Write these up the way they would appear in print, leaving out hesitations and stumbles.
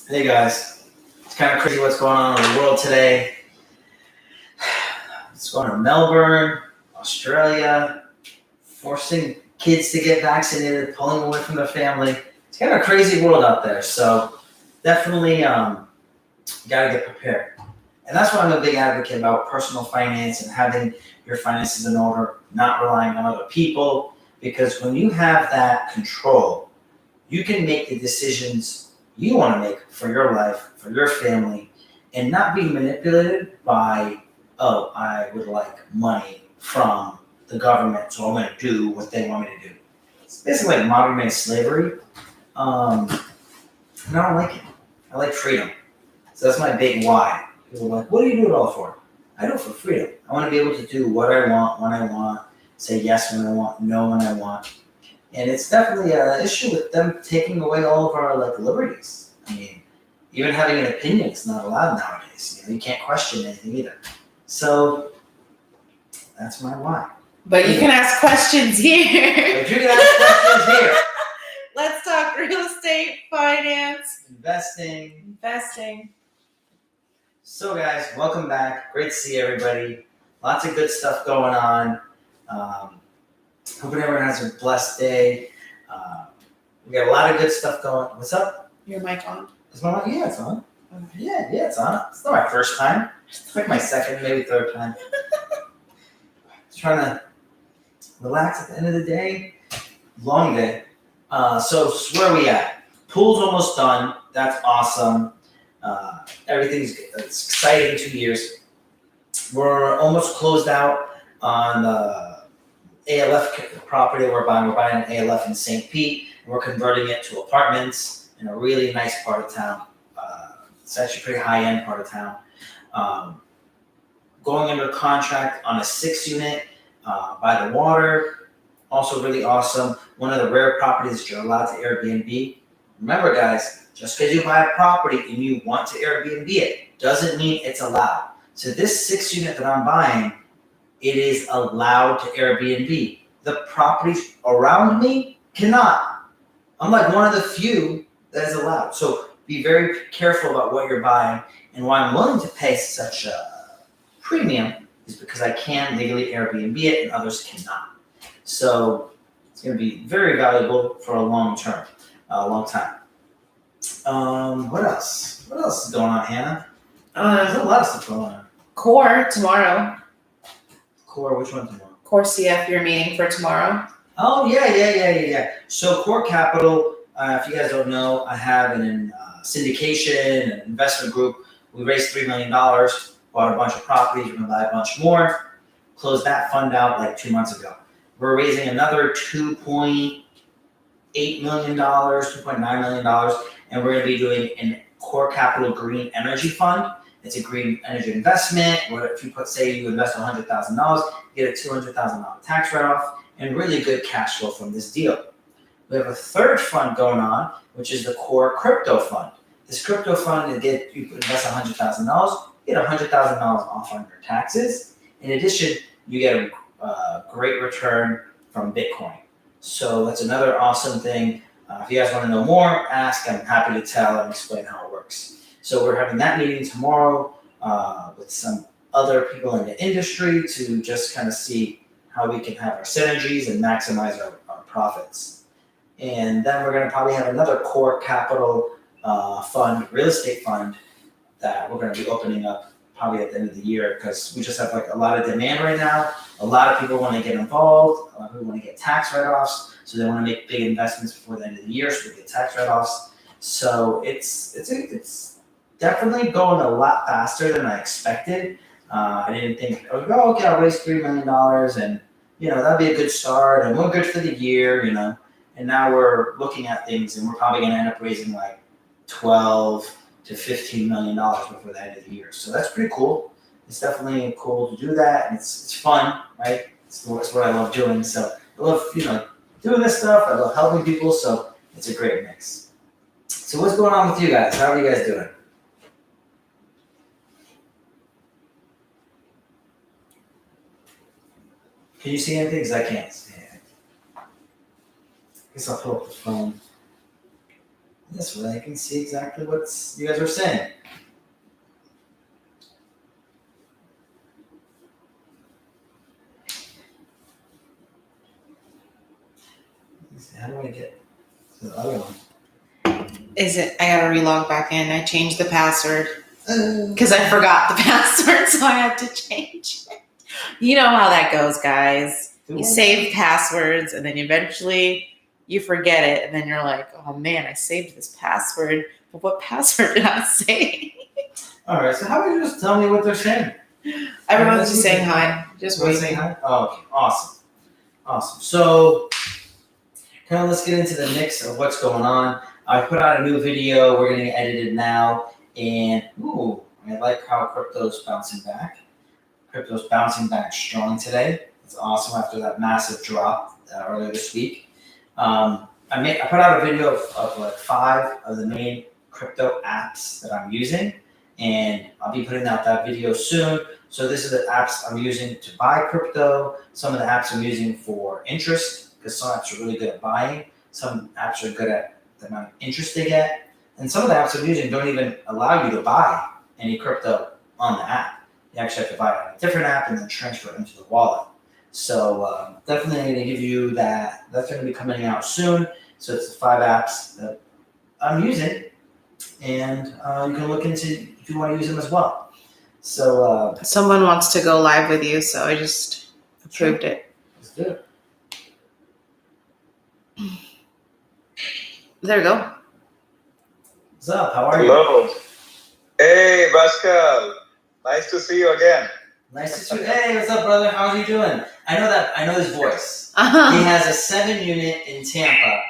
Hey guys, it's kind of crazy what's going on in the world today. It's going on in Melbourne, Australia, forcing kids to get vaccinated, pulling away from their family. It's kind of a crazy world out there. So definitely got to get prepared. And that's why I'm a big advocate about personal finance and having your finances in order, not relying on other people. Because when you have that control, you can make the decisions you want to make for your life, for your family, and not be manipulated by, oh, I would like money from the government, so I'm going to do what they want me to do. It's basically like modern day slavery. And I don't like it. I like freedom. So that's my big why. People are like, what do you do it all for? I do it for freedom. I want to be able to do what I want, when I want, say yes when I want, no when I want. And it's definitely an issue with them taking away all of our liberties. I mean, even having an opinion is not allowed nowadays. You can't question anything either. So that's my why. But you can ask questions here. But you can ask questions here. Let's talk real estate, finance, Investing. So guys, welcome back. Great to see everybody. Lots of good stuff going on. Hoping everyone has a blessed day. We got a lot of good stuff going. What's up? Your mic on? Is my mic? Yeah, it's on. Okay. Yeah, it's on. It's not my first time. It's like my second, maybe third time. Just trying to relax at the end of the day. Long day. So where are we at? Pool's almost done. That's awesome. It's exciting 2 years. We're almost closed out on the ALF property we're buying. We're buying an ALF in St. Pete. And we're converting it to apartments in a really nice part of town. It's actually a pretty high-end part of town. Going under contract on a 6-unit by the water. Also really awesome. One of the rare properties that you're allowed to Airbnb. Remember guys, just because you buy a property and you want to Airbnb it, doesn't mean it's allowed. So this 6-unit that I'm buying, it is allowed to Airbnb. The properties around me cannot. I'm like one of the few that is allowed. So be very careful about what you're buying. And why I'm willing to pay such a premium is because I can legally Airbnb it and others cannot. So it's going to be very valuable for a long time. What else? What else is going on, Hannah? There's a lot of stuff going on. Core tomorrow. Core, which one tomorrow? Core CF, your meeting for tomorrow. Oh, yeah. So Core Capital, if you guys don't know, I have an syndication, an investment group. We raised $3 million, bought a bunch of properties, we're going to buy a bunch more. Closed that fund out like 2 months ago. We're raising another $2.8 million, $2.9 million, and we're going to be doing a Core Capital Green Energy Fund. It's a green energy investment. Where if you say you invest $100,000, you get a $200,000 tax write-off and really good cash flow from this deal. We have a third fund going on, which is the Core Crypto Fund. This crypto fund, you invest $100,000, you get $100,000 off on your taxes. In addition, you get a great return from Bitcoin. So that's another awesome thing. If you guys want to know more, ask. I'm happy to tell and explain how it works. So we're having that meeting tomorrow with some other people in the industry to just kind of see how we can have our synergies and maximize our profits. And then we're going to probably have another Core Capital fund, real estate fund, that we're going to be opening up probably at the end of the year because we just have like a lot of demand right now. A lot of people want to get involved. A lot of people want to get tax write-offs. So they want to make big investments before the end of the year so they get tax write-offs. So it's definitely going a lot faster than I expected. I didn't think, oh, okay, I'll raise $3 million and, that'd be a good start and we're good for the year, And now we're looking at things and we're probably going to end up raising like $12 to $15 million before the end of the year. So that's pretty cool. It's definitely cool to do that. And it's fun, right? It's what I love doing. So I love, doing this stuff. I love helping people. So it's a great mix. So what's going on with you guys? How are you guys doing? Can you see anything? Because I can't see anything. I guess I'll pull up the phone. This way I can see exactly what you guys are saying. How do I get to the other one? Is it? I gotta relog back in. I changed the password because I forgot the password, so I had to change it. You know how that goes, guys. You save passwords, and then eventually you forget it, and then you're like, "Oh man, I saved this password, but what password did I save?" All right. So how about you just tell me what they're saying? Everyone's just saying hi, just Everyone's saying waving. hi? Oh, okay. Awesome. Awesome. So, kind of let's get into the mix of what's going on. I put out a new video. We're getting edited now, and ooh, I like how crypto's bouncing back. Crypto's bouncing back strong today. It's awesome after that massive drop earlier this week. I put out a video of like 5 of the main crypto apps that I'm using, and I'll be putting out that video soon. So this is the apps I'm using to buy crypto. Some of the apps I'm using for interest, because some apps are really good at buying. Some apps are good at the amount of interest they get. And some of the apps I'm using don't even allow you to buy any crypto on the app. You actually have to buy it on a different app and then transfer it into the wallet. So definitely going to give you that. That's going to be coming out soon. So it's the 5 apps that I'm using, and you can look into if you want to use them as well. So Someone wants to go live with you, so I just approved it. let's do it. There we go. What's up? How are you? Hello. Hey, Baskal. Nice to see you again. Nice to see you. Hey, what's up, brother? How are you doing? I know his voice. He Uh-huh. has a 7 unit in Tampa,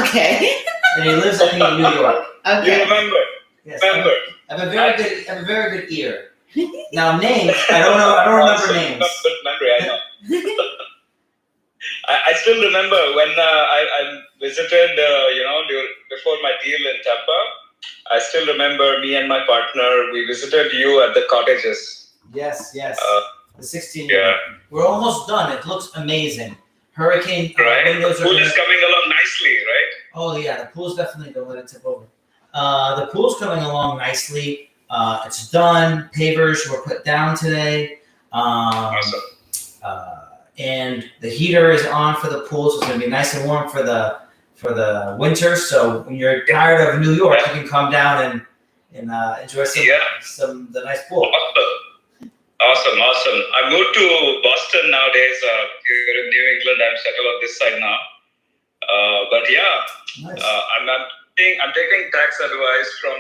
Okay. and he lives I think in New York. You Okay. remember? Yes, Remember? I have a very good ear. Now names, I don't know. I don't remember names. Not good memory, I know. I still remember when I visited, before my deal in Tampa. I still remember me and my partner, we visited you at the cottages. Yes. The 16 Yeah. unit. We're almost done. It looks amazing. Hurricane Right? windows The are pool gonna, is coming along nicely, right? Oh yeah, the pool's definitely gonna let it tip over. The pool's coming along nicely. It's done. Pavers were put down today. Awesome. And the heater is on for the pool, so it's gonna be nice and warm for the winter. So when you're tired of New York, you can come down and enjoy some the nice pool. Awesome. I moved to Boston nowadays. Here in New England, I'm settled on this side now. But yeah, Nice. I'm taking tax advice from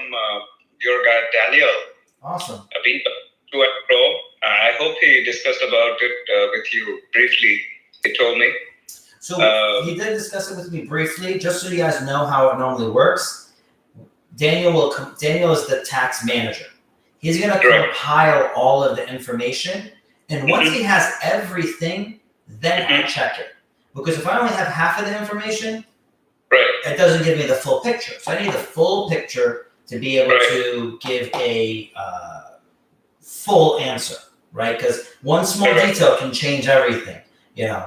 your guy Daniel. Awesome. I've been to a pro. I hope he discussed about it with you briefly. He told me. So he did discuss it with me briefly, just so you guys know how it normally works. Daniel is the tax manager. He's going to compile all of the information, and once he has everything, then I check it. Because if I only have half of the information, it doesn't give me the full picture. So I need the full picture to be able to give a full answer, right? Because one small detail can change everything,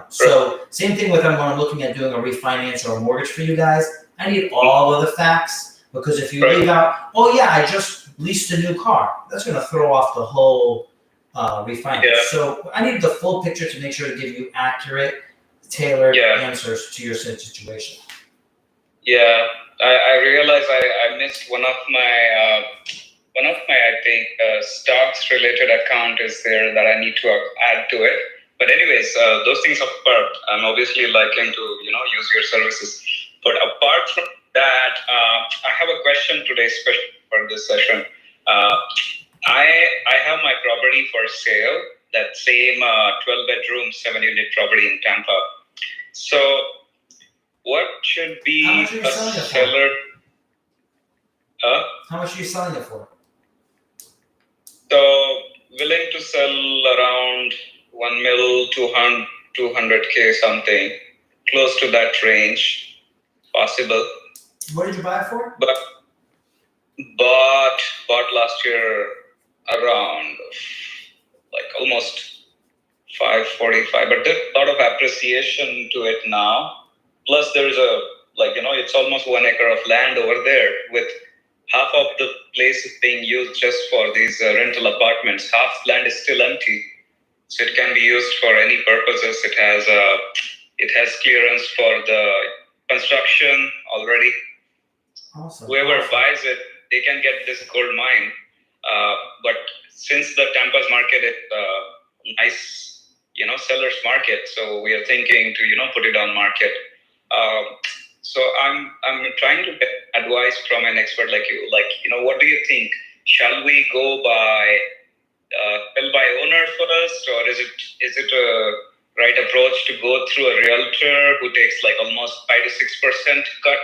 So same thing with when I'm looking at doing a refinance or a mortgage for you guys. I need all of the facts, because if you leave out, oh yeah, I just leased a new car, that's going to throw off the whole refinance. Yeah. So I need the full picture to make sure to give you accurate, tailored answers to your situation. Yeah, I realize I missed one of my I think stocks related account is there that I need to add to it. But anyways, those things apart, I'm obviously liking to use your services. But apart from that, I have a question today, especially for this session. I have my property for sale, that same 12-bedroom, 7-unit property in Tampa. So what should be How much are you a selling it for? seller? How much are you selling it for? So willing to sell around 1 mil, 200K something, close to that range, possible. What did you buy it for? But bought last year around like almost 545. But there's a lot of appreciation to it now. Plus, there's a it's almost 1 acre of land over there, with half of the place is being used just for these rental apartments. Half land is still empty, so it can be used for any purposes. It has clearance for the construction already. Awesome. Whoever buys it, they can get this gold mine. But since the Tampa's market is nice, seller's market, so we are thinking to put it on market. So I'm trying to get advice from an expert like you. What do you think? Shall we go by sell by owner first, or is it a right approach to go through a realtor who takes like almost 5 to 6% cut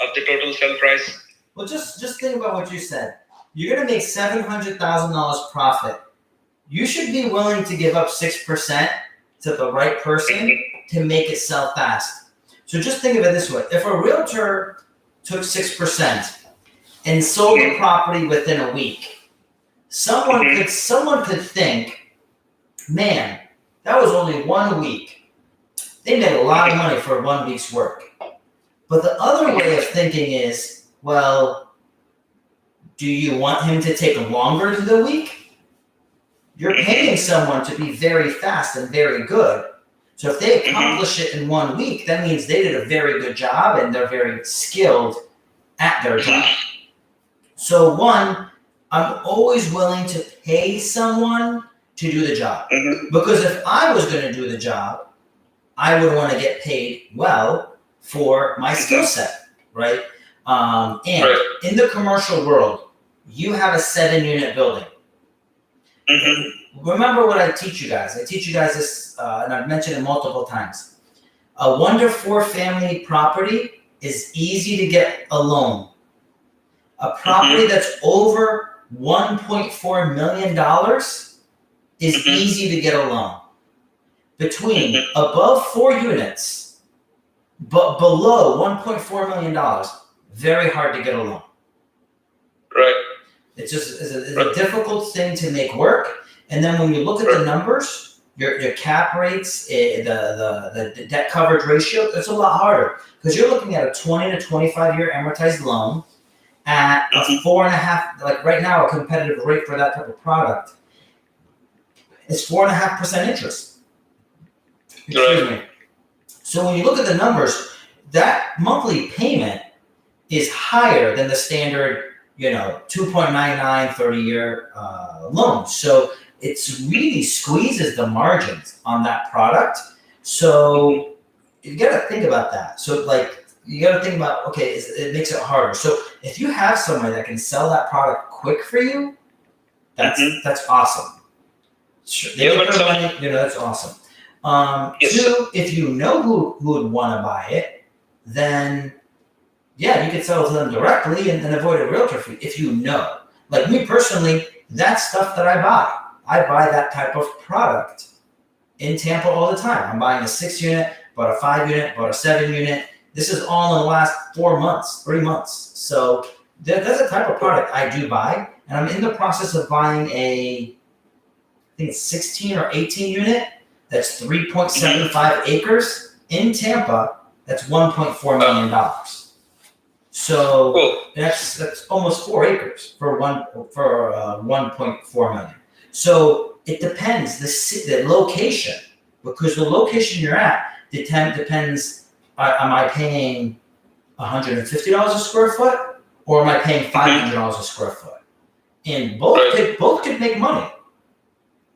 of the total sale price? Well, just think about what you said. You're going to make $700,000 profit. You should be willing to give up 6% to the right person to make it sell fast. So just think of it this way. If a realtor took 6% and sold the property within a week, someone could think, man, that was only 1 week. They made a lot of money for 1 week's work. But the other way of thinking is, well, do you want him to take longer than the week? You're paying someone to be very fast and very good. So if they accomplish it in 1 week, that means they did a very good job and they're very skilled at their job. So one, I'm always willing to pay someone to do the job. Because if I was going to do the job, I would want to get paid well for my skill set, right? And in the commercial world, you have a 7-unit building. Remember what I teach you guys. I teach you guys this, and I've mentioned it multiple times. A 1 to 4 family property is easy to get a loan. A property that's over $1.4 million is easy to get a loan. Between above 4 units, but below $1.4 million, very hard to get a loan. Right. It's a difficult thing to make work. And then when you look at the numbers, your cap rates, the debt coverage ratio, it's a lot harder because you're looking at a 20 to 25 year amortized loan at a 4.5, like right now, a competitive rate for that type of product is 4.5% interest. Excuse me. So when you look at the numbers, that monthly payment is higher than the standard, 2.99 30-year loan. So it's really squeezes the margins on that product. So you got to think about that. So you got to think about, okay, it makes it harder. So if you have somebody that can sell that product quick for you, that's awesome. Sure. That's awesome. Two, if you know who would want to buy it, then yeah, you could sell to them directly and avoid a realtor fee if you know. Like me personally, that's stuff that I buy. I buy that type of product in Tampa all the time. I'm buying a 6-unit, bought a 5-unit, bought a 7-unit. This is all in the last 3 months. So that's a type of product I do buy. And I'm in the process of buying I think it's 16 or 18 unit. That's 3.75 acres in Tampa. That's $1.4 million. So that's almost 4 acres for 1.4 million. So it depends the location, because the location you're at depends. Am I paying $150 a square foot, or am I paying $500 a square foot? And both could make money,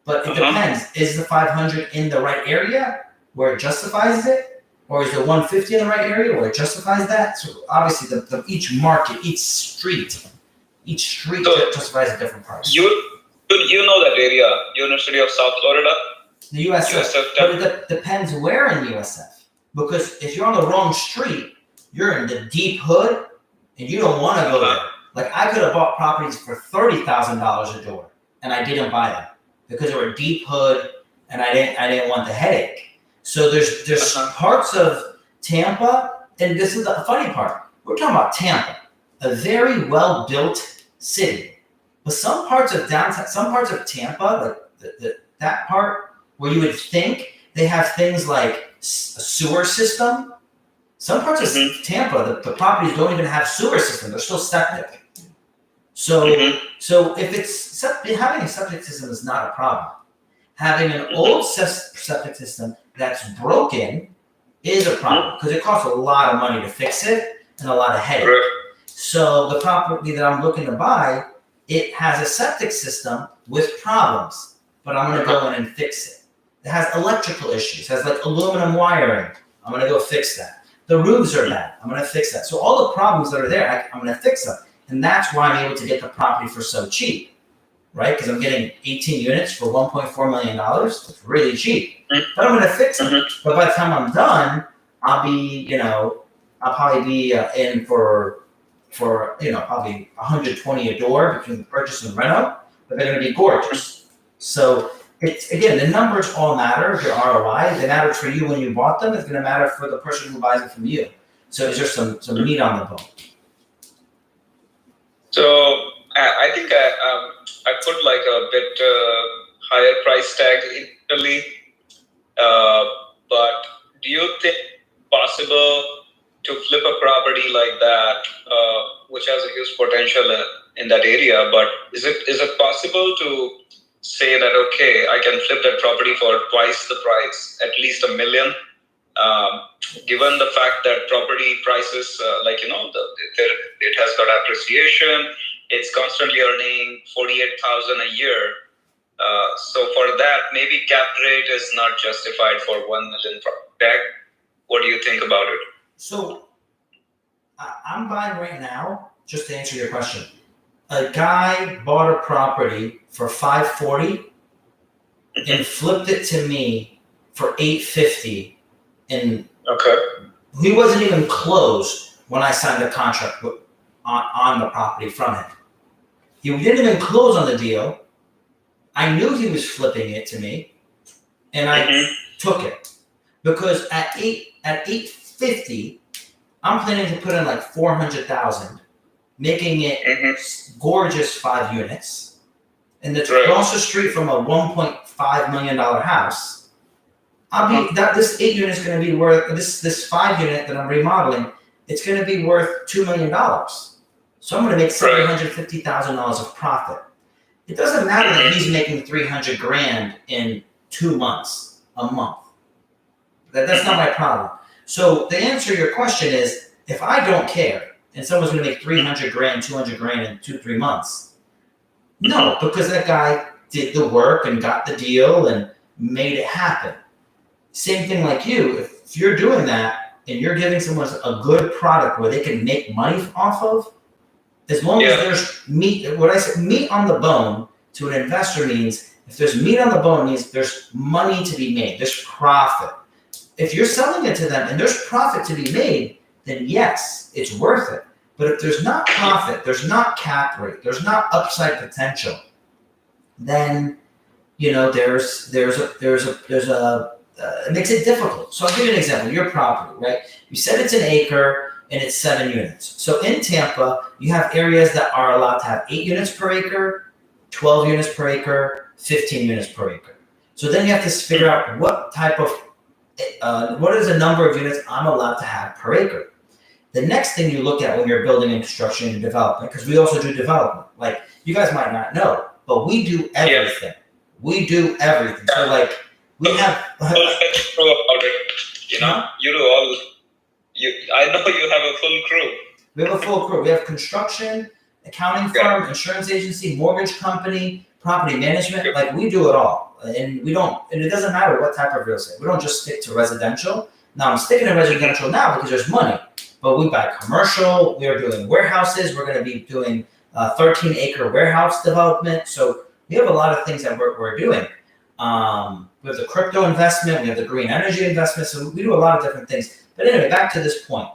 but it depends. Is the 500 in the right area where it justifies it, or is the 150 in the right area where it justifies that? So obviously, each market, each street justifies a different price. You know that area, University of South Florida? The USF, but it depends where in USF. Because if you're on the wrong street, you're in the deep hood, and you don't want to go there. Like I could have bought properties for $30,000 a door, and I didn't buy them because they were deep hood, and I didn't want the headache. So there's parts of Tampa, and this is the funny part. We're talking about Tampa, a very well built city. But some parts of downtown, some parts of Tampa, like that part where you would think they have things like a sewer system, Some parts of Tampa, the properties don't even have sewer system; they're still septic. So, so if it's having a septic system is not a problem. Having an old septic system that's broken is a problem because it costs a lot of money to fix it and a lot of headache. So the property that I'm looking to buy, it has a septic system with problems, but I'm going to go in and fix it. It has electrical issues, has like aluminum wiring. I'm going to go fix that. The roofs are bad. I'm going to fix that. So all the problems that are there, I'm going to fix them. And that's why I'm able to get the property for so cheap, right? Because I'm getting 18 units for $1.4 million. It's really cheap. But I'm going to fix it. But by the time I'm done, I'll probably be in for probably 120 a door between the purchase and reno, but they're going to be gorgeous. So it's, again, the numbers all matter, your ROI. They matter for you when you bought them. It's going to matter for the person who buys it from you. So is there some meat on the bone? So I think I put like a bit higher price tag initially, but do you think possible to flip a property like that, which has a huge potential in that area? But is it possible to say that, okay, I can flip that property for twice the price, at least $1 million, given the fact that property prices, it has got appreciation, it's constantly earning $48,000 a year. So for that, maybe cap rate is not justified for $1 million tag. What do you think about it? So I'm buying right now, just to answer your question. A guy bought a property for $540 and flipped it to me for $850, and he wasn't even closed when I signed the contract on the property from him. He didn't even close on the deal. I knew he was flipping it to me, and I took it because at $850, I'm planning to put in like $400,000, making it gorgeous 5 units, and it's across the street from a $1.5 million house. This 8 unit is going to be worth this 5 unit that I'm remodeling. It's going to be worth $2 million. So I'm going to make $750,000 of profit. It doesn't matter that he's making $300,000 in 2 months, a month. That's not my problem. So the answer to your question is, if I don't care and someone's going to make $300,000, $200,000 in 2-3 months, no, because that guy did the work and got the deal and made it happen. Same thing like you. If you're doing that and you're giving someone a good product where they can make money off of, as long as there's meat, what I said, meat on the bone to an investor means, if there's meat on the bone, means there's money to be made, there's profit. If you're selling it to them and there's profit to be made, then yes, it's worth it. But if there's not profit, there's not cap rate, there's not upside potential, then it makes it difficult. So I'll give you an example. Your property, right? You said it's an acre and it's 7 units. So in Tampa, you have areas that are allowed to have 8 units per acre, 12 units per acre, 15 units per acre. So then you have to figure out what is the number of units I'm allowed to have per acre. The next thing you look at when you're building and construction and development, because we also do development. Like, you guys might not know, but we do everything. We do everything. So like, we have. About it. You do all. I know you have a full crew. We have a full crew. We have construction, accounting firm, insurance agency, mortgage company, property management. Like, we do it all, and it doesn't matter what type of real estate. We don't just stick to residential. Now I'm sticking to residential now because there's money, but we buy commercial. We are doing warehouses. We're going to be doing 13-acre warehouse development. So we have a lot of things that we're doing. We have the crypto investment. We have the green energy investment. So we do a lot of different things. But anyway, back to this point.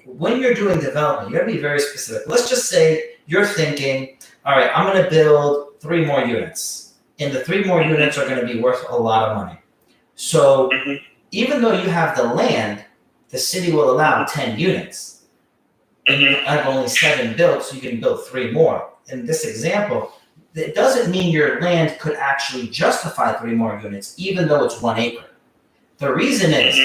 When you're doing development, you got to be very specific. Let's just say you're thinking, all right, I'm going to build 3 more units. And the 3 more units are going to be worth a lot of money. So even though you have the land, the city will allow 10 units. And you have only 7 built, so you can build 3 more. In this example, it doesn't mean your land could actually justify 3 more units, even though it's 1 acre. The reason is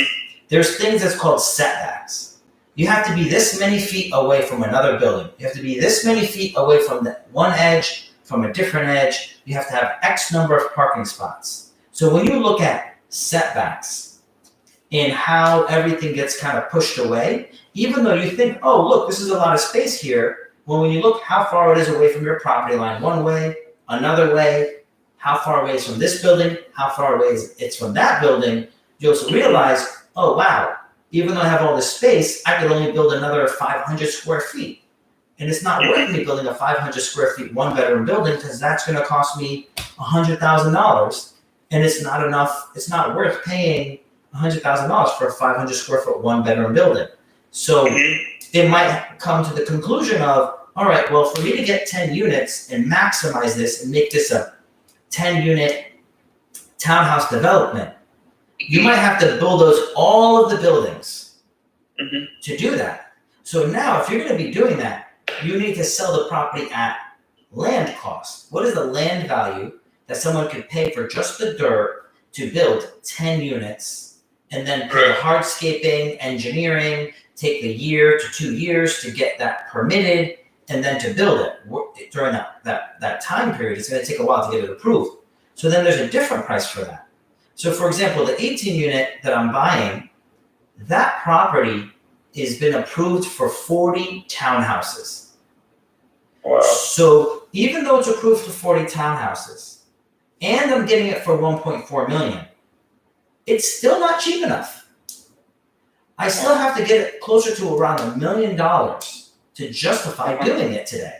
there's things that's called setbacks. You have to be this many feet away from another building. You have to be this many feet away from the one edge, from a different edge. You have to have X number of parking spots. So when you look at setbacks and how everything gets kind of pushed away, even though you think, oh, look, this is a lot of space here, well, when you look how far it is away from your property line, one way, another way, how far away is from this building, how far away it's from that building, you also realize, oh, wow, even though I have all this space, I could only build another 500 square feet. And it's not worth me building a 500 square feet, one bedroom building, because that's going to cost me $100,000. And it's not enough, it's not worth paying $100,000 for a 500 square foot, one bedroom building. So it might come to the conclusion of, all right, well, for me to get 10 units and maximize this and make this a 10 unit townhouse development, you might have to bulldoze all of the buildings to do that. So now if you're going to be doing that, you need to sell the property at land cost. What is the land value that someone could pay for just the dirt to build 10 units and then pay the hardscaping, engineering, take a year to 2 years to get that permitted and then to build it during that time period? It's going to take a while to get it approved. So then there's a different price for that. So for example, the 18 unit that I'm buying, that property has been approved for 40 townhouses. Wow. So even though it's approved for 40 townhouses and I'm getting it for 1.4 million, it's still not cheap enough. I still have to get it closer to around $1 million to justify doing it today.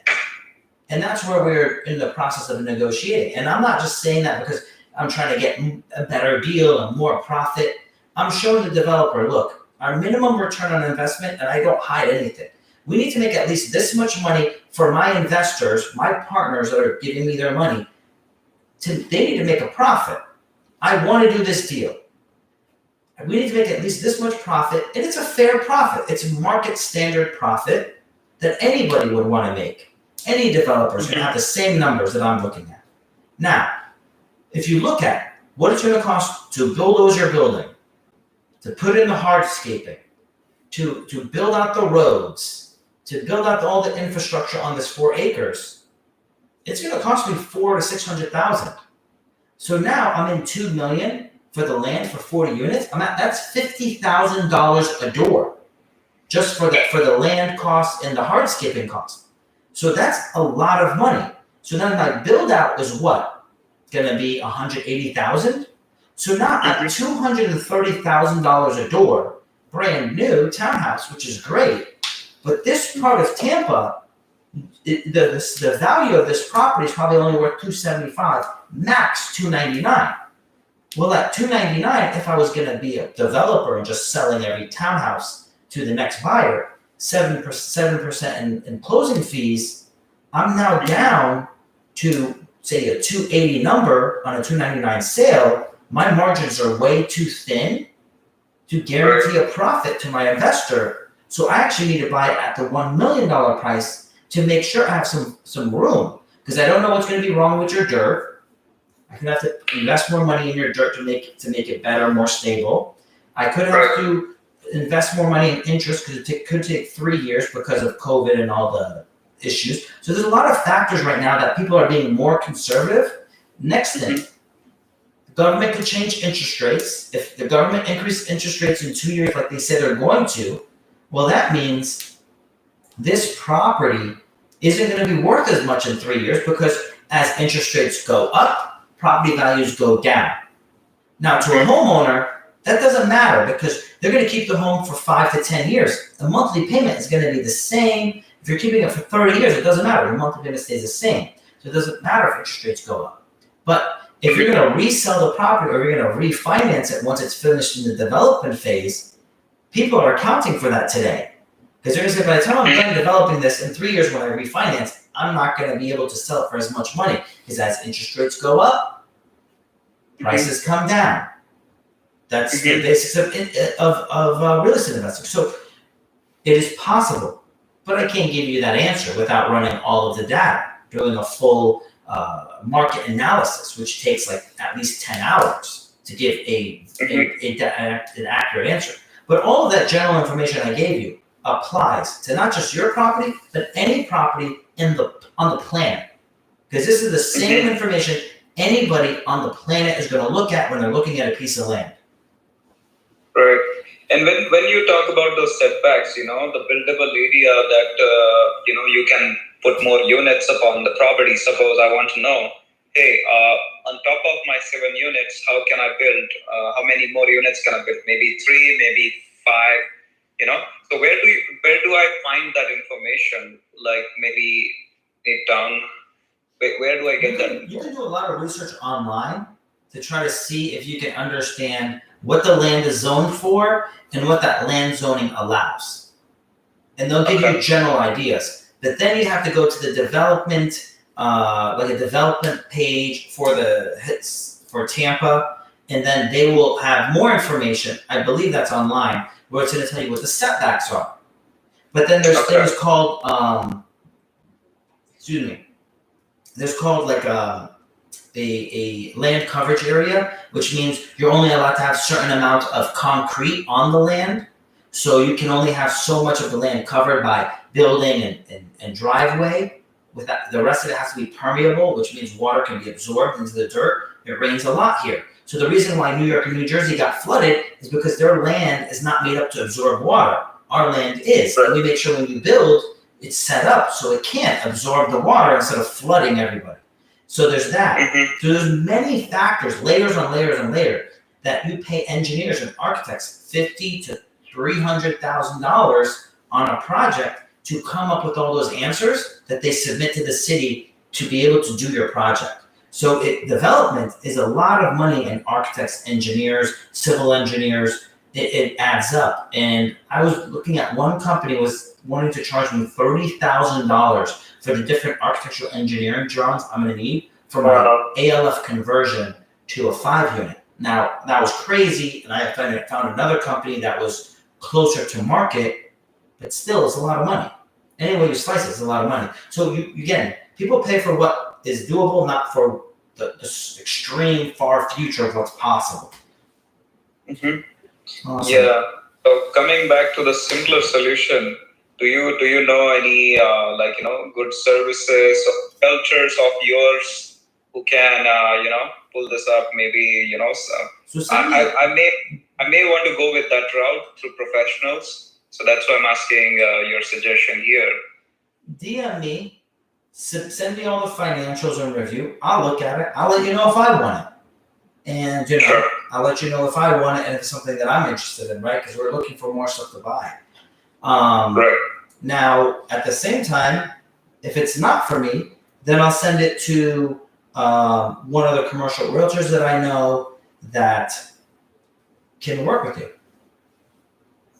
And that's where we're in the process of negotiating. And I'm not just saying that because I'm trying to get a better deal and more profit. I'm showing the developer, look, our minimum return on investment, and I don't hide anything. We need to make at least this much money for my investors, my partners that are giving me their money. They need to make a profit. I want to do this deal. We need to make at least this much profit, and it's a fair profit. It's a market standard profit that anybody would want to make. Any developers can have the same numbers that I'm looking at. Now, if you look at what it's going to cost to bulldoze your building, to put in the hardscaping, to build out the roads, to build out all the infrastructure on this 4 acres, it's going to cost me $400,000 to $600,000. So now I'm in $2 million for the land for 40 units. That's $50,000 a door, just for the land cost and the hardscaping cost. So that's a lot of money. So then my build out is what? Going to be $180,000. So now at $230,000 a door, brand new townhouse, which is great. But this part of Tampa, the value of this property is probably only worth $275, max $299. Well, at $299, if I was going to be a developer and just selling every townhouse to the next buyer, 7% in closing fees, I'm now down to, say, a $280 number on a $299 sale. My margins are way too thin to guarantee a profit to my investor. So I actually need to buy it at the $1 million price to make sure I have some room, because I don't know what's going to be wrong with your dirt. I could have to invest more money in your dirt to make it better, more stable. I could have to invest more money in interest because it could take 3 years because of COVID and all the issues. So there's a lot of factors right now that people are being more conservative. Next thing, the government could change interest rates. If the government increases interest rates in 2 years like they said they're going to, well, that means this property isn't going to be worth as much in 3 years, because as interest rates go up, property values go down. Now, to a homeowner, that doesn't matter because they're going to keep the home for 5 to 10 years. The monthly payment is going to be the same. If you're keeping it for 30 years, it doesn't matter. The monthly payment stays the same. So it doesn't matter if interest rates go up. But if you're going to resell the property or you're going to refinance it once it's finished in the development phase, people are accounting for that today. Because they're going to say, by the time I'm done developing this in 3 years when I refinance, I'm not going to be able to sell it for as much money. Because as interest rates go up, prices come down. That's the basics of real estate investing. So it is possible, but I can't give you that answer without running all of the data, doing a full market analysis, which takes like at least 10 hours to give an accurate answer. But all of that general information I gave you applies to not just your property, but any property on the planet. Because this is the same information anybody on the planet is going to look at when they're looking at a piece of land. Right. And when you talk about those setbacks, the buildable area that, you can put more units upon the property. Suppose I want to know, hey, on top of my 7 units, how can I build? How many more units can I build? Maybe 3, maybe 5, So where do I find that information? Like maybe deep down, where do I get that? You can do a lot of research online to try to see if you can understand what the land is zoned for and what that land zoning allows. And they'll give you general ideas. But then you have to go to the development, like a development page for Tampa, and then they will have more information. I believe that's online, where it's going to tell you what the setbacks are. But then there's things called, there's called like a land coverage area, which means you're only allowed to have a certain amount of concrete on the land. So you can only have so much of the land covered by building and driveway. With that, the rest of it has to be permeable, which means water can be absorbed into the dirt. It rains a lot here. So the reason why New York and New Jersey got flooded is because their land is not made up to absorb water. Our land is. And we make sure when we build, it's set up so it can't absorb the water instead of flooding everybody. So there's that. So there's many factors, layers on layers on layers, that you pay engineers and architects $50,000 to $300,000 on a project to come up with all those answers that they submit to the city to be able to do your project. So development is a lot of money in architects, engineers, civil engineers. It adds up. And I was looking at one company was wanting to charge me $30,000 for the different architectural engineering drawings I'm going to need for my ALF conversion to a 5 unit. Now, that was crazy, and I found another company that was closer to market, but still, it's a lot of money. Any way you slice it, it's a lot of money. So, again, people pay for what is doable, not for the extreme far future of what's possible. Awesome. Yeah. So coming back to the simpler solution, do you know any good services or cultures of yours who can pull this up? Maybe I may want to go with that route through professionals. So that's why I'm asking your suggestion here. DM me, send me all the financials and review. I'll look at it. I'll let you know if I want it. And Sure. I'll let you know if I want it and if it's something that I'm interested in, right? Because we're looking for more stuff to buy. Right. Now, at the same time, if it's not for me, then I'll send it to one of the commercial realtors that I know that can work with you.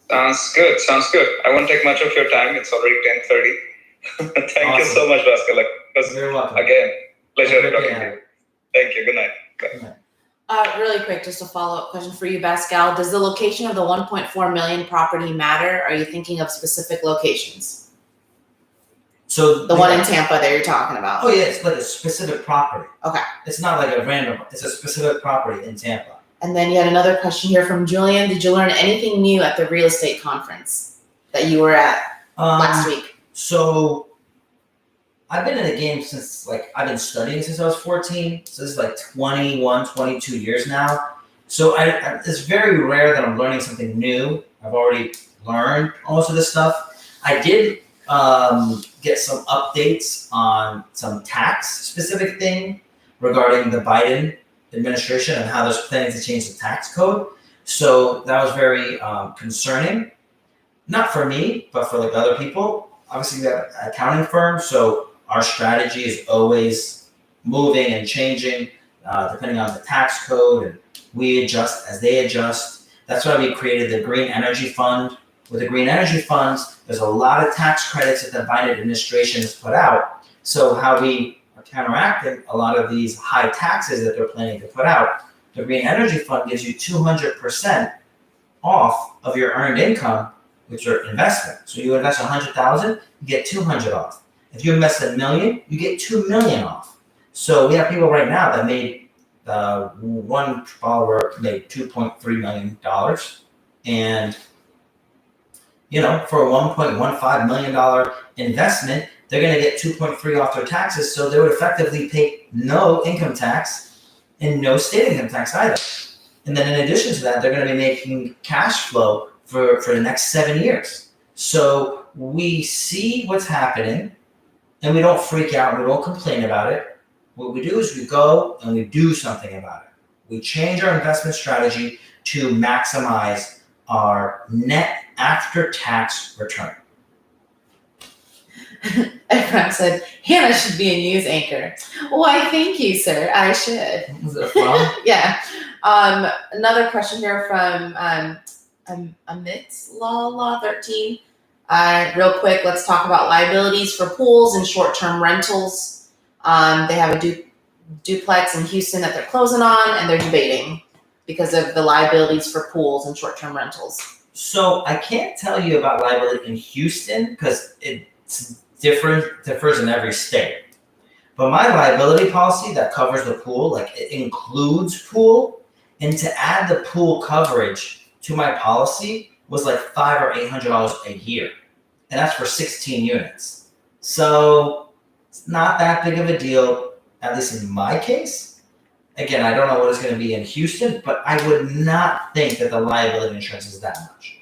Sounds good. I won't take much of your time. It's already 10:30. Thank you so much, Baskal. You're welcome. Again, pleasure talking to you. Thank you. Good night. Good night. Really quick, just a follow-up question for you, Baskal. Does the location of the 1.4 million property matter? Are you thinking of specific locations? So the one in Tampa that you're talking about. Oh yeah, it's like a specific property. Okay. It's not like a random. It's a specific property in Tampa. And then you had another question here from Julian. Did you learn anything new at the real estate conference that you were at last week? So I've been in the game since I've been studying since I was 14. So this is 21, 22 years now. So it's very rare that I'm learning something new. I've already learned most of this stuff. I did get some updates on some tax specific thing regarding the Biden administration and how they're planning to change the tax code. So that was very concerning. Not for me, but for other people. Obviously, we have an accounting firm, so our strategy is always moving and changing depending on the tax code, and we adjust as they adjust. That's why we created the Green Energy Fund. With the Green Energy Funds, there's a lot of tax credits that the Biden administration has put out. So how we are counteracting a lot of these high taxes that they're planning to put out, the Green Energy Fund gives you 200% off of your earned income with your investment. So you invest $100,000, you get $200 off. If you invest $1 million, you get $2 million off. So we have people right now that made one follower made $2.3 million, and for a $1.15 million investment, they're going to get 2.3 off their taxes. So they would effectively pay no income tax and no state income tax either. And then in addition to that, they're going to be making cash flow for the next 7 years. So we see what's happening and we don't freak out. We don't complain about it. What we do is we go and we do something about it. We change our investment strategy to maximize our net after-tax return. Ephraim said, Hannah should be a news anchor. Why, thank you, sir. I should. Is it from? Yeah. Another question here from Amit Law 13. Real quick, let's talk about liabilities for pools and short-term rentals. They have a duplex in Houston that they're closing on, and they're debating because of the liabilities for pools and short-term rentals. So I can't tell you about liability in Houston because it's differs in every state. But my liability policy that covers the pool, like it includes pool, and to add the pool coverage to my policy was like $500 or $800 a year, and that's for 16 units. So it's not that big of a deal, at least in my case. Again, I don't know what it's going to be in Houston, but I would not think that the liability insurance is that much.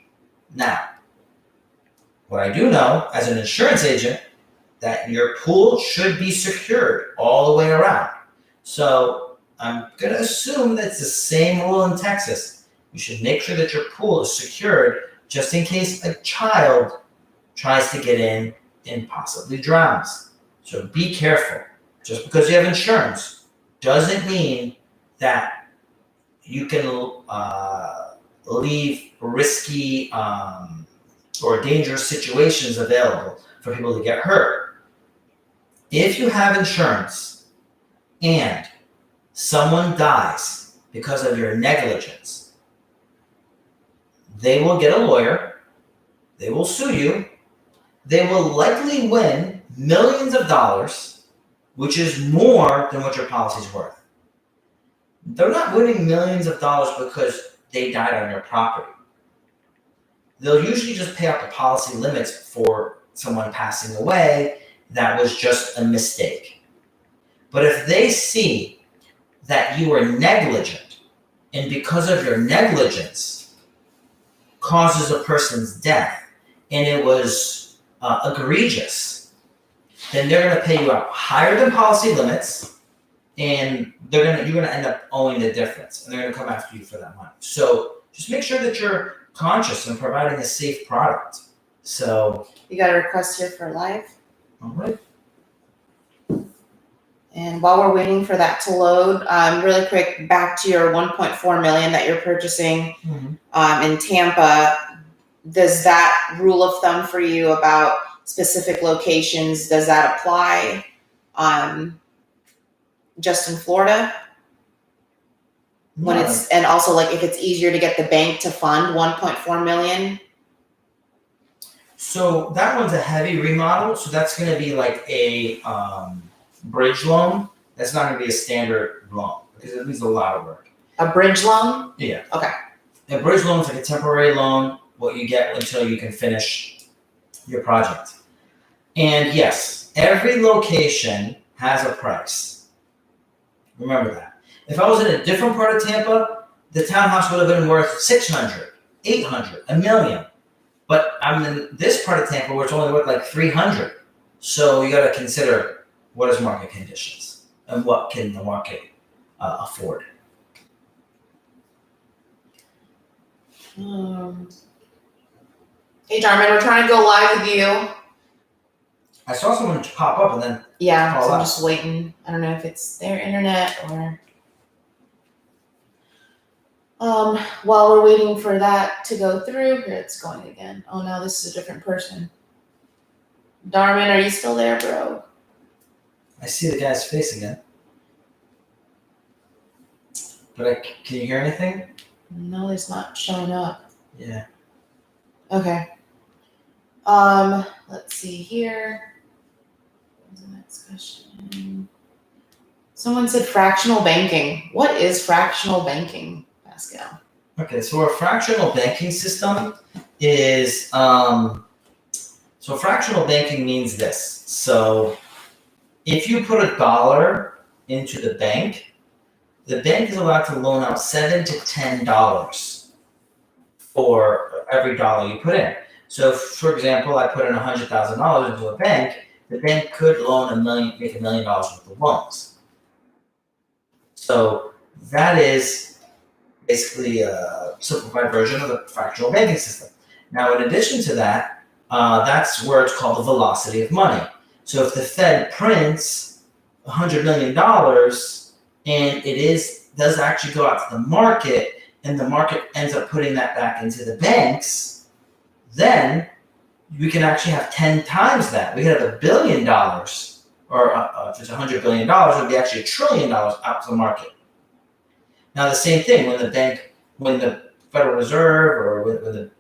Now, what I do know as an insurance agent, that your pool should be secured all the way around. So I'm going to assume that it's the same rule in Texas. You should make sure that your pool is secured just in case a child tries to get in and possibly drowns. So be careful. Just because you have insurance doesn't mean that you can leave risky or dangerous situations available for people to get hurt. If you have insurance and someone dies because of your negligence, they will get a lawyer, they will sue you, they will likely win millions of dollars, which is more than what your policy is worth. They're not winning millions of dollars because they died on your property. They'll usually just pay out the policy limits for someone passing away. That was just a mistake. But if they see that you were negligent, and because of your negligence causes a person's death, and it was egregious, then they're going to pay you out higher than policy limits, and you're going to end up owing the difference, and they're going to come after you for that money. So just make sure that you're conscious and providing a safe product. So You got a request here for live. all right. And while we're waiting for that to load, really quick, back to your 1.4 million that you're purchasing in Tampa. Does that rule of thumb for you about specific locations, does that apply just in Florida? When it's, and also like if it's easier to get the bank to fund 1.4 million? So that one's a heavy remodel, so that's going to be like a bridge loan. That's not going to be a standard loan because it needs a lot of work. A bridge loan? Yeah. Okay. A bridge loan is like a temporary loan, what you get until you can finish your project. And yes, every location has a price. Remember that. If I was in a different part of Tampa, the townhouse would have been worth 600, 800, a million. But I'm in this part of Tampa where it's only worth like 300. So you got to consider what is market conditions and what can the market afford. Hey, Darman, we're trying to go live with you. I saw someone pop up and then Yeah, call so I'm out. just waiting. I don't know if it's their internet or. While we're waiting for that to go through, here it's going again. Oh no, this is a different person. Darman, are you still there, bro? I see the guy's face again. But can you hear anything? No, it's not showing up. Yeah. Okay. Let's see here. What's the next question? Someone said fractional banking. What is fractional banking, Baskal? Okay, so a fractional banking system is so fractional banking means this. So if you put $1 into the bank is allowed to loan out $7 to $10 for every dollar you put in. So, for example, I put in $100,000 into a bank. The bank could make $1 million worth of loans. So that is basically a simplified version of the fractional banking system. Now, in addition to that, that's where it's called the velocity of money. So if the Fed prints $100 million and does actually go out to the market, and the market ends up putting that back into the banks, then we can actually have 10 times that. We could have $1 billion, or if it's $100 billion, it would be actually $1 trillion out to the market. Now the same thing when the Federal Reserve or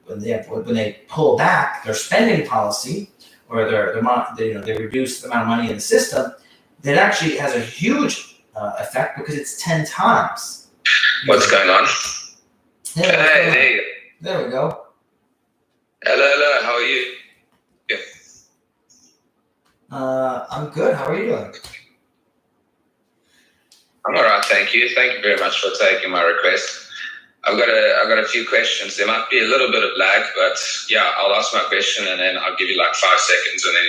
when they pull back their spending policy or they reduce the amount of money in the system, that actually has a huge effect because it's 10 times. What's going on? Hey, there we go. Hello, how are you? I'm good. How are you doing? I'm all right, thank you. Thank you very much for taking my request. I've got a few questions. There might be a little bit of lag, but yeah, I'll ask my question and then I'll give you like 5 seconds and then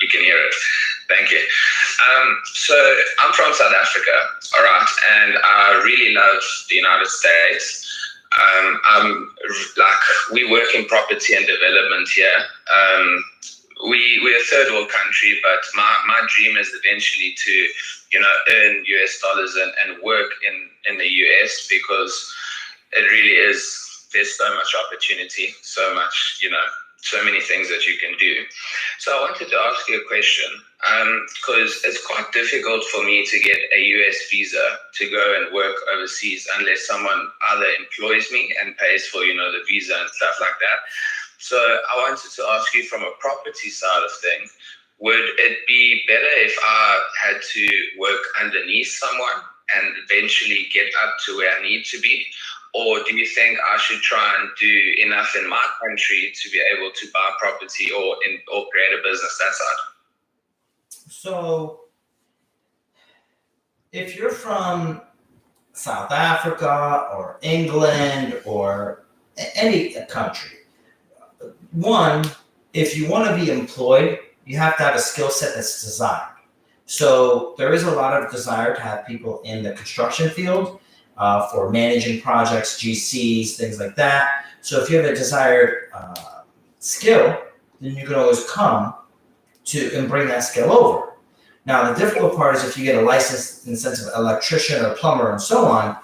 you can hear it. Thank you. So I'm from South Africa, all right, and I really love the United States. We work in property and development here. We're a third world country, but my dream is eventually to earn US dollars and work in the US, because it really is, there's so much opportunity, so much, so many things that you can do. So I wanted to ask you a question, because it's quite difficult for me to get a US visa to go and work overseas unless someone either employs me and pays for, the visa and stuff like that. So I wanted to ask you, from a property side of things, would it be better if I had to work underneath someone and eventually get up to where I need to be? Or do you think I should try and do enough in my country to be able to buy property or create a business that side? So if you're from South Africa or England or any country, one, if you want to be employed, you have to have a skill set that's desired. So there is a lot of desire to have people in the construction field for managing projects, GCs, things like that. So if you have a desired skill, then you can always come and bring that skill over. Now, the difficult part is if you get a license in the sense of electrician or plumber and so on,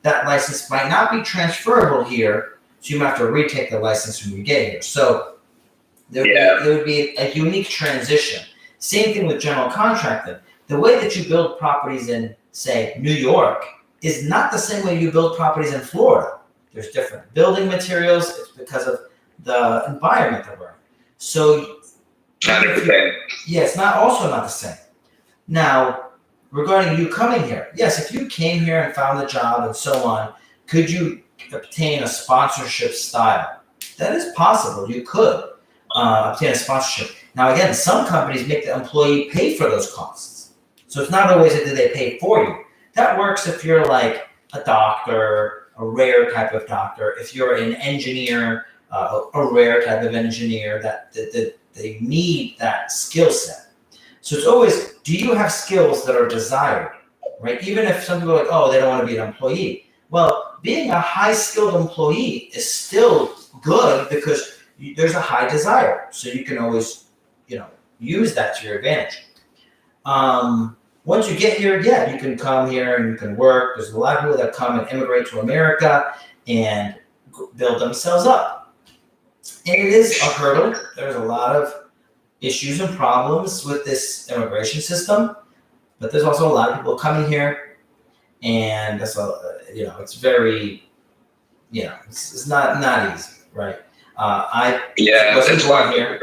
that license might not be transferable here, so you might have to retake the license when you get here. So there would be a unique transition. Same thing with general contracting. The way that you build properties in, say, New York is not the same way you build properties in Florida. There's different building materials. It's because of the environment that we're in. So, 100%. Yeah, it's also not the same. Now, regarding you coming here, yes, if you came here and found a job and so on, could you obtain a sponsorship style? That is possible. You could obtain a sponsorship. Now, again, some companies make the employee pay for those costs. So it's not always that they pay for you. That works if you're like a doctor, a rare type of doctor. If you're an engineer, a rare type of engineer, that they need that skill set. So it's always, do you have skills that are desired, right? Even if some people are like, oh, they don't want to be an employee. Well, being a high-skilled employee is still good because there's a high desire. So you can always, use that to your advantage. Once you get here, yeah, you can come here and you can work. There's a lot of people that come and immigrate to America and build themselves up. And it is a hurdle. There's a lot of issues and problems with this immigration system, but there's also a lot of people coming here, and that's it's very, it's not easy, right? That's why here.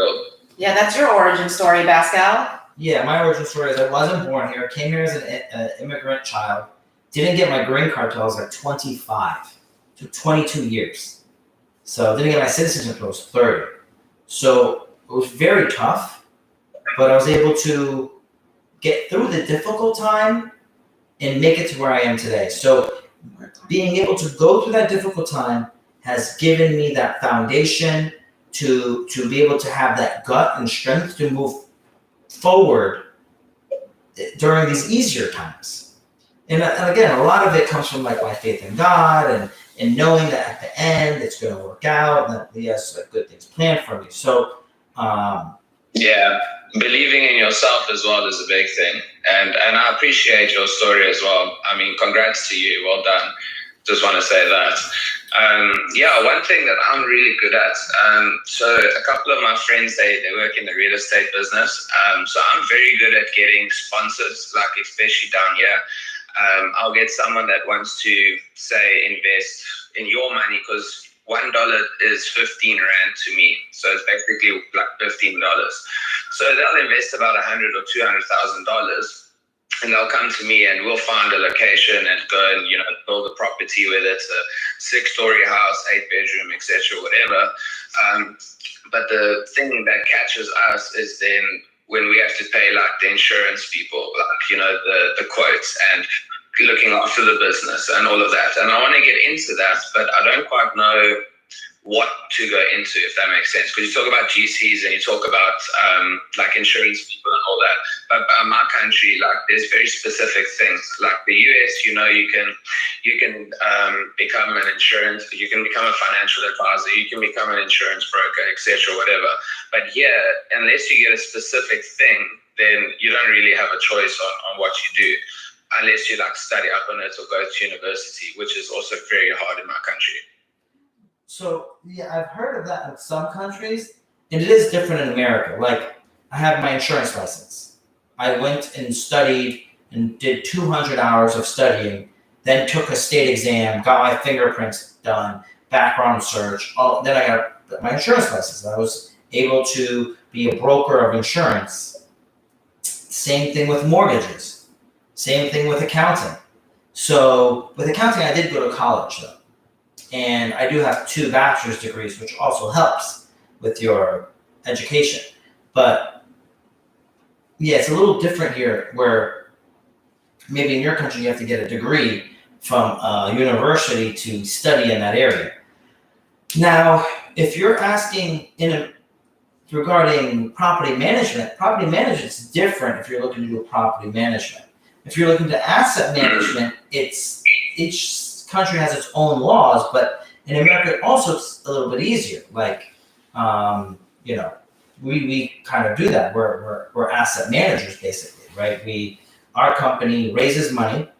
Yeah, that's your origin story, Baskal. Yeah, my origin story is I wasn't born here. Came here as an immigrant child. Didn't get my green card till I was like 25. Took 22 years. So didn't get my citizenship until I was 30. So it was very tough, but I was able to get through the difficult time and make it to where I am today. So being able to go through that difficult time has given me that foundation to be able to have that gut and strength to move forward during these easier times. And again, a lot of it comes from like my faith in God and knowing that at the end it's going to work out and that He has good things planned for me. So, yeah, believing in yourself as well is a big thing, and I appreciate your story as well. I mean, congrats to you. Well done. Just want to say that. Yeah, one thing that I'm really good at. So a couple of my friends they work in the real estate business. So I'm very good at getting sponsors, like especially down here. I'll get someone that wants to say invest in your money because $1 is 15 rand to me. So it's basically like $15. So they'll invest about $100,000 or $200,000. And they'll come to me and we'll find a location and go and, build a property, whether it's a 6-story house, 8-bedroom, etc., whatever. But the thing that catches us is then when we have to pay like the insurance people, like, the quotes and looking after the business and all of that. And I want to get into that, but I don't quite know what to go into, if that makes sense. Because you talk about GCs and you talk about like insurance people and all that. But my country, like there's very specific things. Like the US, you can become an insurance, you can become a financial advisor, you can become an insurance broker, etc., whatever. But here, unless you get a specific thing, then you don't really have a choice on what you do, unless you like study up on it or go to university, which is also very hard in my country. So yeah, I've heard of that in some countries, and it is different in America. Like I have my insurance license. I went and studied and did 200 hours of studying, then took a state exam, got my fingerprints done, background search. Then I got my insurance license. I was able to be a broker of insurance. Same thing with mortgages. Same thing with accounting. So with accounting, I did go to college though. And I do have 2 bachelor's degrees, which also helps with your education. But yeah, it's a little different here where maybe in your country you have to get a degree from a university to study in that area. Now, if you're asking regarding property management is different if you're looking to do property management. If you're looking to asset management, it's each country has its own laws, but in America also it's a little bit easier. Like, we kind of do that. We're asset managers basically, right? Our company raises money,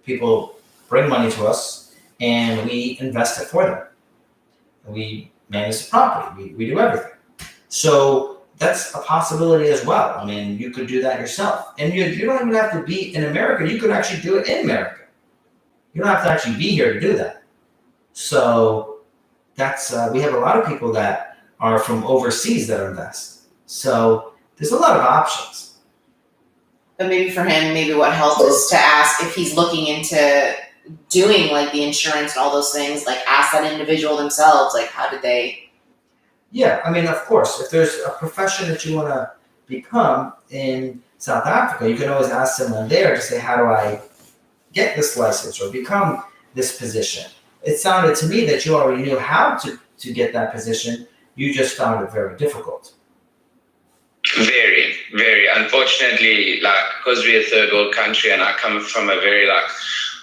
people bring money to us, and we invest it for them. We manage the property. We do everything. So that's a possibility as well. I mean, you could do that yourself, and you don't even have to be in America. You could actually do it in America. You don't have to actually be here to do that. So that's we have a lot of people that are from overseas that invest. So there's a lot of options. But maybe for him, maybe what helped is to ask if he's looking into doing like the insurance and all those things, like ask that individual themselves, like how did they? Yeah, I mean, of course, if there's a profession that you want to become in South Africa, you can always ask someone there to say, how do I get this license or become this position? It sounded to me that you already knew how to get that position. You just found it very difficult. Very, very. Unfortunately, like, because we're a third world country and I come from a very like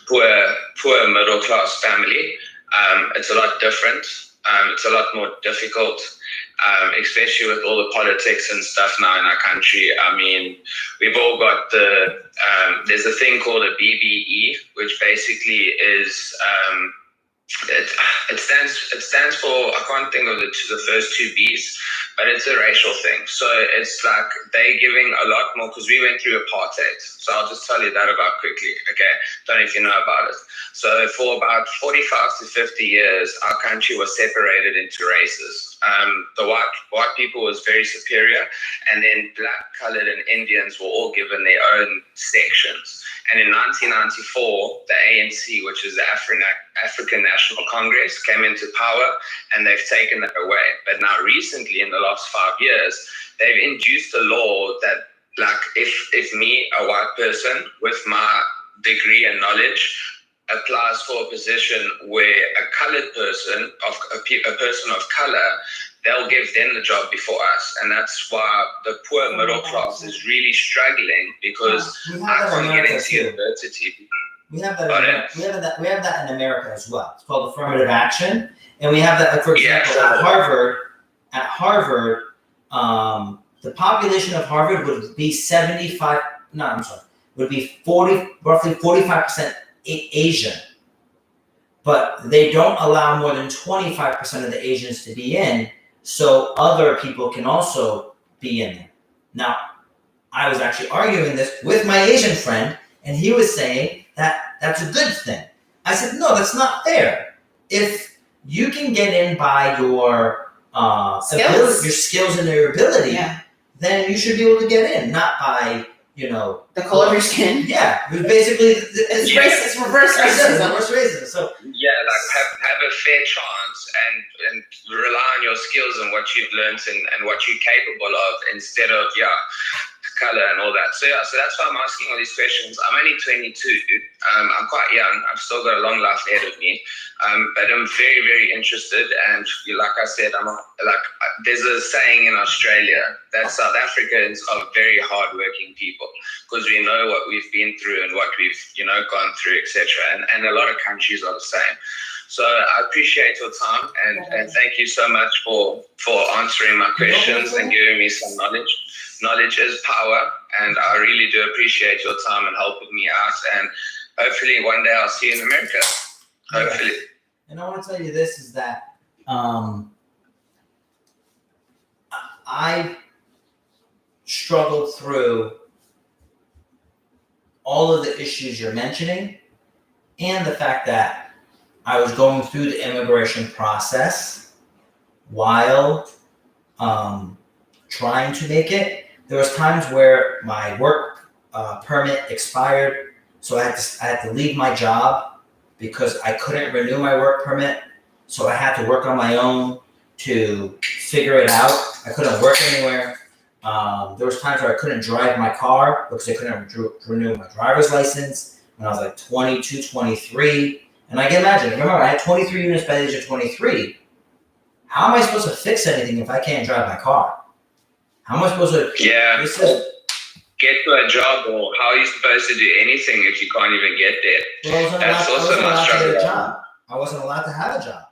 poor middle class family, it's a lot different. It's a lot more difficult, especially with all the politics and stuff now in our country. I mean, we've all got there's a thing called a BBE, which basically is, it stands for, I can't think of the first 2 B's, but it's a racial thing. So it's like they giving a lot more, because we went through apartheid. So I'll just tell you that about quickly, okay? Don't know if you know about it. So for about 45 to 50 years, our country was separated into races. The white people was very superior, and then black, colored, and Indians were all given their own sections. And in 1994, the ANC, which is the African National Congress, came into power, and they've taken that away. But now recently, in the last 5 years, they've introduced a law that, like, if me, a white person with my degree and knowledge, applies for a position where a colored person, a person of color, they'll give them the job before us. And that's why the poor middle class is really struggling, because I can't get into university. We have that in America as well. It's called affirmative action. And we have that, like, for example, at Harvard, the population of Harvard would be roughly 45% Asian, but they don't allow more than 25% of the Asians to be in, so other people can also be in there. Now, I was actually arguing this with my Asian friend, and he was saying that that's a good thing. I said, no, that's not fair. If you can get in by your skills and your ability, then you should be able to get in, not by, the color of your skin. Yeah, basically, it's racist, reverse racism. Reverse racism. So have a fair chance and rely on your skills and what you've learned and what you're capable of, instead of color and all that. So that's why I'm asking all these questions. I'm only 22. I'm quite young. I've still got a long life ahead of me. But I'm very, very interested. And like I said, there's a saying in Australia that South Africans are very hardworking people, because we know what we've been through and what we've gone through, etc. And a lot of countries are the same. So I appreciate your time, and thank you so much for answering my questions and giving me some knowledge. Knowledge is power, and I really do appreciate your time and helping me out. And hopefully one day I'll see you in America. Hopefully. And I want to tell you this, is that I struggled through all of the issues you're mentioning, and the fact that I was going through the immigration process while trying to make it. There was times where my work permit expired, so I had to leave my job because I couldn't renew my work permit. So I had to work on my own to figure it out. I couldn't work anywhere. There was times where I couldn't drive my car because I couldn't renew my driver's license when I was like 22, 23. And I can imagine, remember, I had 23 units by the age of 23. How am I supposed to fix anything if I can't drive my car? How am I supposed to get to a job, or how are you supposed to do anything if you can't even get there? Well, I wasn't allowed to get a job. I wasn't allowed to have a job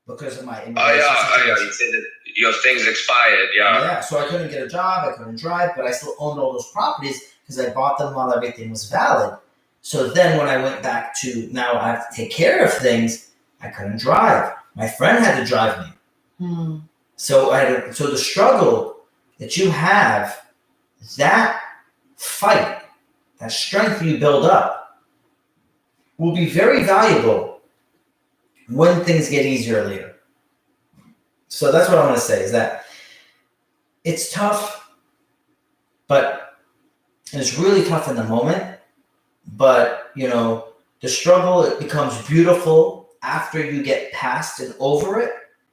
because of my immigration situation. You said that your things expired, Yeah, so I couldn't get a job, I couldn't drive, but I still owned all those properties because I bought them while everything was valid. So then when I went back to now I have to take care of things, I couldn't drive. My friend had to drive me. So the struggle that you have, that fight, that strength you build up, will be very valuable when things get easier later. So that's what I want to say, is that it's tough, but it's really tough in the moment. But, the struggle, it becomes beautiful after you get past and over it,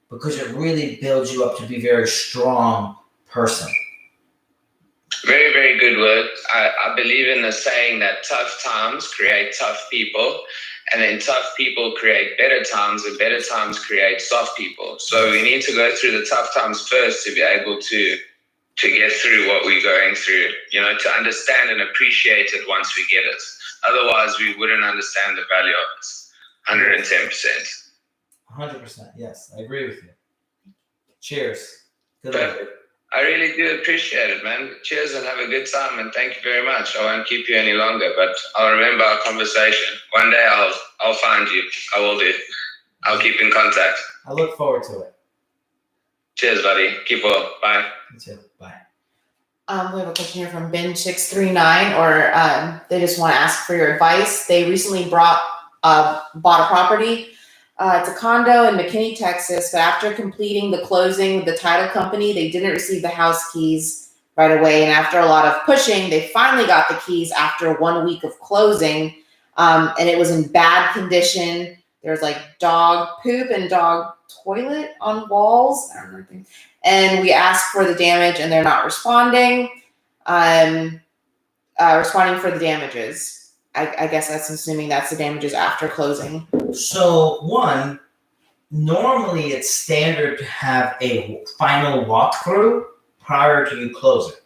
because it really builds you up to be a very strong person. Very, very good word. I believe in the saying that tough times create tough people, and then tough people create better times, and better times create soft people. So we need to go through the tough times first to be able to get through what we're going through, to understand and appreciate it once we get it. Otherwise, we wouldn't understand the value of it. 110%. 100%, yes, I agree with you. Cheers. Good Perfect. luck. I really do appreciate it, man. Cheers and have a good time, and thank you very much. I won't keep you any longer, but I'll remember our conversation. One day I'll find you. I will do. I'll keep in contact. I look forward to it. Cheers, buddy. Keep well. Bye. You too. Bye. We have a question here from Ben639, or they just want to ask for your advice. They recently bought a property. It's a condo in McKinney, Texas, but after completing the closing with the title company, they didn't receive the house keys right away. And after a lot of pushing, they finally got the keys after 1 week of closing. And it was in bad condition. There's like dog poop and dog toilet on walls. I don't know. And we asked for the damage, and they're not responding. Responding for the damages. I guess that's assuming that's the damages after closing. So one, normally it's standard to have a final walkthrough prior to you closing.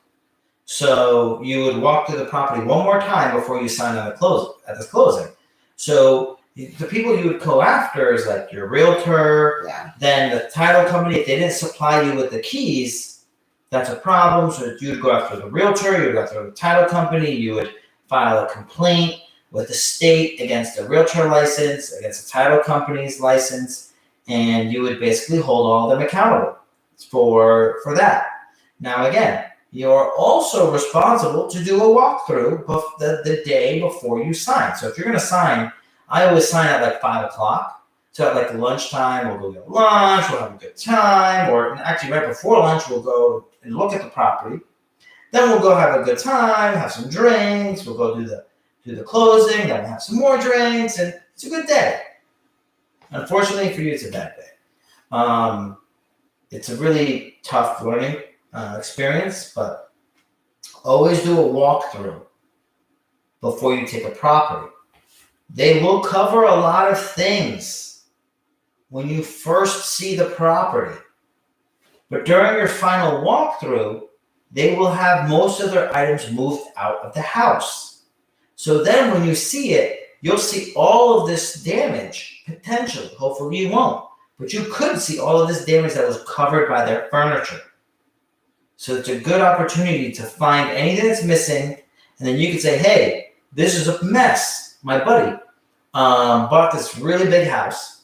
So you would walk through the property one more time before you sign on at this closing. So the people you would go after is like your realtor, then the title company. If they didn't supply you with the keys, that's a problem. So you'd go after the realtor, you'd go after the title company, you would file a complaint with the state against the realtor license, against the title company's license, and you would basically hold all of them accountable for that. Now again, you're also responsible to do a walkthrough the day before you sign. So if you're going to sign, I always sign at like 5 o'clock. So at like lunchtime, we'll go get lunch, we'll have a good time, or actually right before lunch, we'll go and look at the property. Then we'll go have a good time, have some drinks, we'll go do the closing, then we'll have some more drinks, and it's a good day. Unfortunately for you, it's a bad day. It's a really tough learning experience, but always do a walkthrough before you take a property. They will cover a lot of things when you first see the property, but during your final walkthrough, they will have most of their items moved out of the house. So then when you see it, you'll see all of this damage, potentially. Hopefully you won't, but you could see all of this damage that was covered by their furniture. So it's a good opportunity to find anything that's missing, and then you can say, hey, this is a mess. My buddy bought this really big house,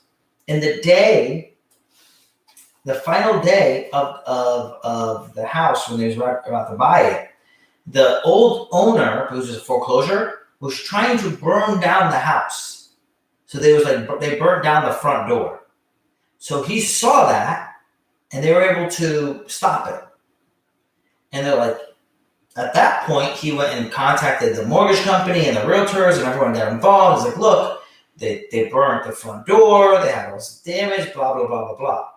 and the final day of the house when they was about to buy it, the old owner, who was a foreclosure, was trying to burn down the house. So they burned down the front door. So he saw that, and they were able to stop it. And they're like, at that point, he went and contacted the mortgage company and the realtors, and everyone got involved. He's like, look, they burnt the front door, they had all this damage, blah, blah, blah, blah, blah.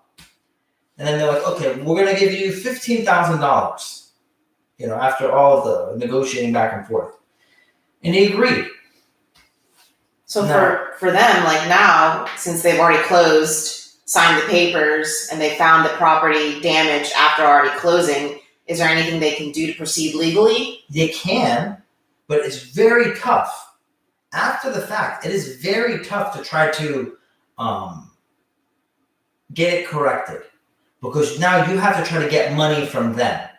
And then they're like, okay, we're going to give you $15,000, after all of the negotiating back and forth. And he agreed. So for them, like now, since they've already closed, signed the papers, and they found the property damaged after already closing, is there anything they can do to proceed legally? They can, but it's very tough. After the fact, it is very tough to try to get it corrected, because now you have to try to get money from them.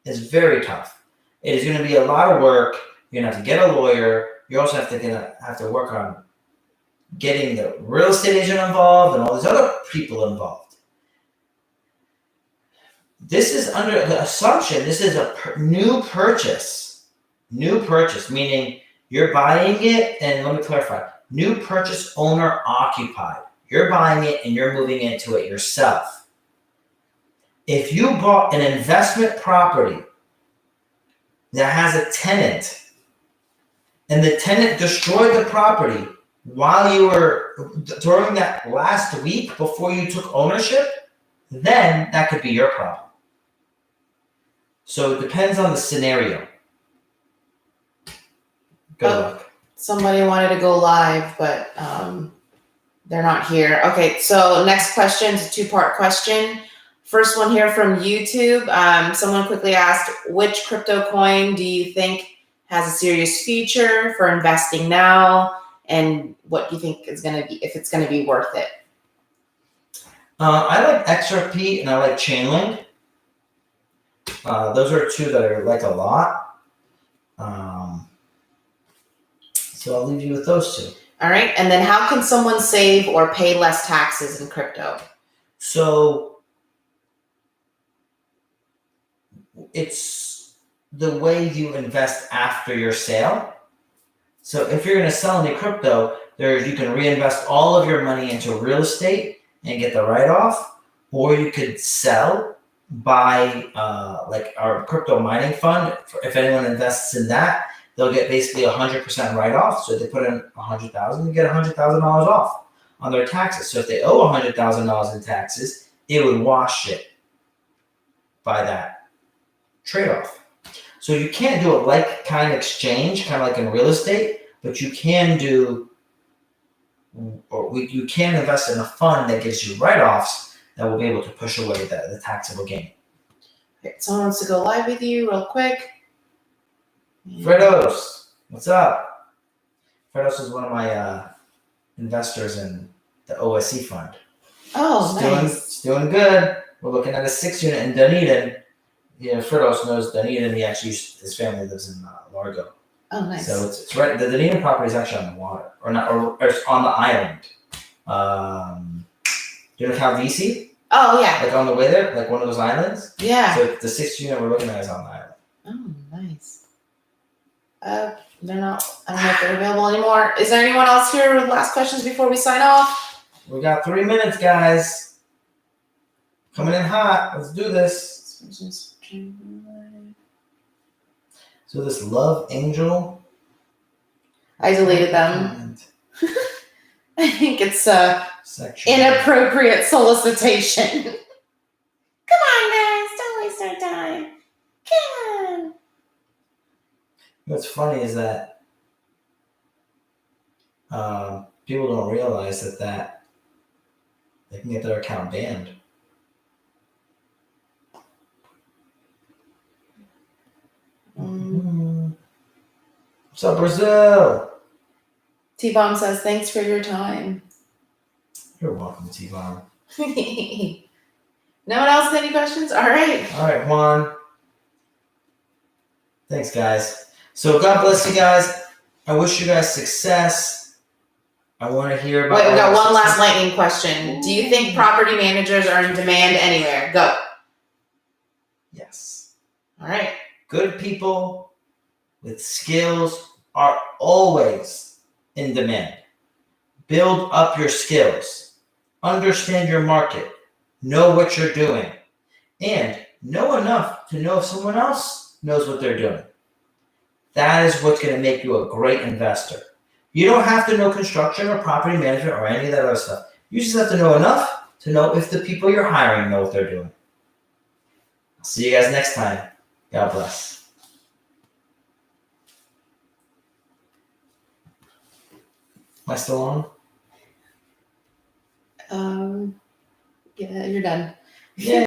It's very tough. It is going to be a lot of work. You're going to have to get a lawyer. You also have to work on getting the real estate agent involved and all these other people involved. This is under the assumption this is a new purchase. New purchase, meaning you're buying it, and let me clarify, new purchase owner occupied. You're buying it and you're moving into it yourself. If you bought an investment property that has a tenant, and the tenant destroyed the property while you were, during that last week before you took ownership, then that could be your problem. So it depends on the scenario. Good luck. Somebody wanted to go live, but they're not here. Okay, so next question is a two-part question. First one here from YouTube. Someone quickly asked, which crypto coin do you think has a serious future for investing now? And what do you think is going to be, if it's going to be worth it? I like XRP and I like Chainlink. Those are two that I like a lot. So I'll leave you with those two. All right. And then how can someone save or pay less taxes in crypto? So it's the way you invest after your sale. So if you're going to sell any crypto, you can reinvest all of your money into real estate and get the write-off, or you could sell, buy like our crypto mining fund. If anyone invests in that, they'll get basically 100% write-off. So if they put in $100,000, you get $100,000 off on their taxes. So if they owe $100,000 in taxes, it would wash it by that trade-off. So you can't do a like kind exchange, kind of like in real estate, but you can do, you can invest in a fund that gives you write-offs that will be able to push away the taxable gain. Okay, someone wants to go live with you real quick. Fredos, what's up? Fredos is one of my investors in the OSE fund. Oh, nice. It's doing good. We're looking at a 6-unit in Dunedin. Yeah, Fredos knows Dunedin. His family lives in Largo. Oh, nice. So it's right. The Dunedin property is actually on the water, or it's on the island. Do you know Calvisi? Oh, yeah. Like on the way there, like one of those islands. Yeah. So the 6-unit we're looking at is on the island. Oh, nice. They're not, I don't know if they're available anymore. Is there anyone else here with last questions before we sign off? We got 3 minutes, guys. Coming in hot. Let's do this. So this Love Angel. I deleted them. I think it's Section. inappropriate solicitation. Come on, guys. Don't waste our time. Come on. What's funny is that people don't realize that they can get their account banned. What's up, Brazil? T-Bomb says, thanks for your time. You're welcome, T-Bomb. No one else with any questions? All right. All right, Juan. Thanks, guys. So God bless you guys. I wish you guys success. I want to hear about. Wait, we got one last lightning question. Do you think property managers are in demand anywhere? Go. Yes. All right. Good people with skills are always in demand. Build up your skills. Understand your market. Know what you're doing. And know enough to know if someone else knows what they're doing. That is what's going to make you a great investor. You don't have to know construction or property management or any of that other stuff. You just have to know enough to know if the people you're hiring know what they're doing. I'll see you guys next time. God bless. Am I still on? Yeah, you're done. Yeah.